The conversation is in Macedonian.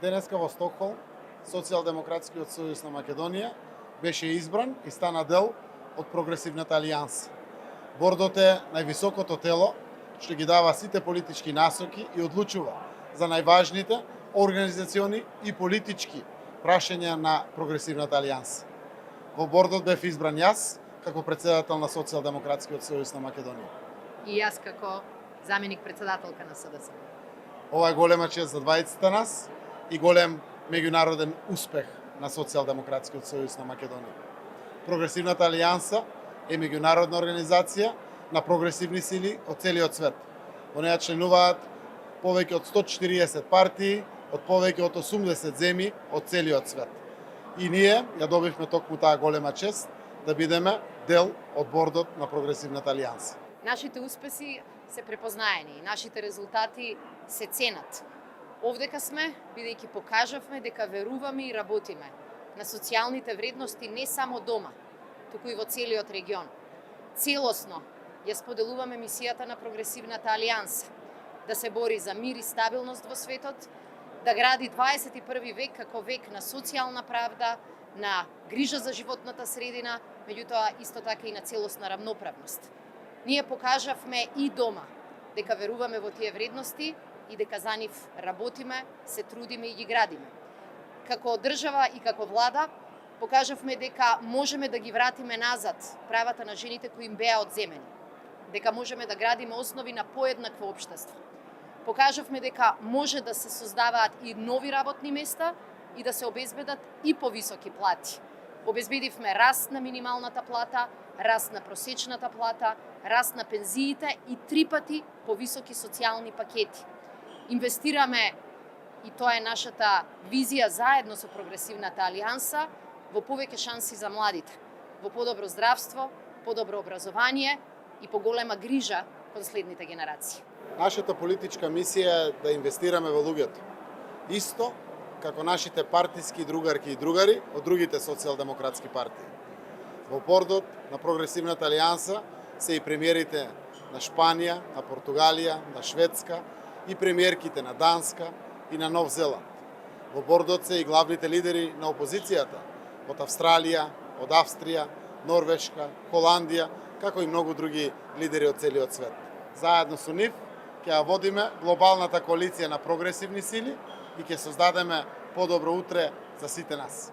Денеска во Стокхолм, Социјалдемократскиот сојуз на Македонија беше избран и стана дел од Прогресивната алијанса. Бордот е највисокото тело што ги дава сите политички насоки и одлучува за најважните организациони и политички прашања на Прогресивната алијанса. Во бордот бев избран јас како председател на Социјалдемократскиот сојуз на Македонија. И јас како заменик председателка на СДС. Ова е голема чест за двајцата нас и голем меѓународен успех на Социјалдемократскиот сојуз на Македонија. Прогресивната алијанса е меѓународна организација на прогресивни сили од целиот свет. Во неја членуваат повеќе од 140 партии од повеќе од 80 земји од целиот свет. И ние ја добивме токму таа голема чест да бидеме дел од бордот на Прогресивната алијанса. Нашите успеси се препознаени, нашите резултати се ценат. Овдека сме, бидејќи покажавме дека веруваме и работиме на социјалните вредности не само дома, туку и во целиот регион. Целосно ја споделуваме мисијата на Прогресивната алијанса да се бори за мир и стабилност во светот, да гради 21 век како век на социјална правда, на грижа за животната средина, меѓутоа исто така и на целосна рамноправност. Ние покажавме и дома дека веруваме во тие вредности и дека за нив работиме, се трудиме и ги градиме. Како држава и како влада покажавме дека можеме да ги вратиме назад правата на жените кои им беа одземени, дека можеме да градиме основи на поеднакво општество. Покажавме дека може да се создаваат и нови работни места и да се обезбедат и повисоки плати. Обезбедивме раст на минималната плата, раст на просечната плата, раст на пензиите и 3 пати повисоки социјални пакети. Инвестираме, и тоа е нашата визија заедно со Прогресивната алијанса, во повеќе шанси за младите, во подобро здравство, подобро образование и поголема грижа кон следните генерации. Нашата политичка мисија е да инвестираме во луѓето. Исто како нашите партиски другарки и другари од другите социјалдемократски партии. Во бордот на Прогресивната алијанса се и премиерите на Шпанија, на Португалија, на Шведска и премиерките на Данска и на Нов Зеланд. Во бордот се и главните лидери на опозицијата од Австралија, од Австрија, Норвешка, Холандија, како и многу други лидери од целиот свет. Заедно со нив ќе ја водиме глобалната коалиција на прогресивни сили и ќе создадеме подобро утре за сите нас.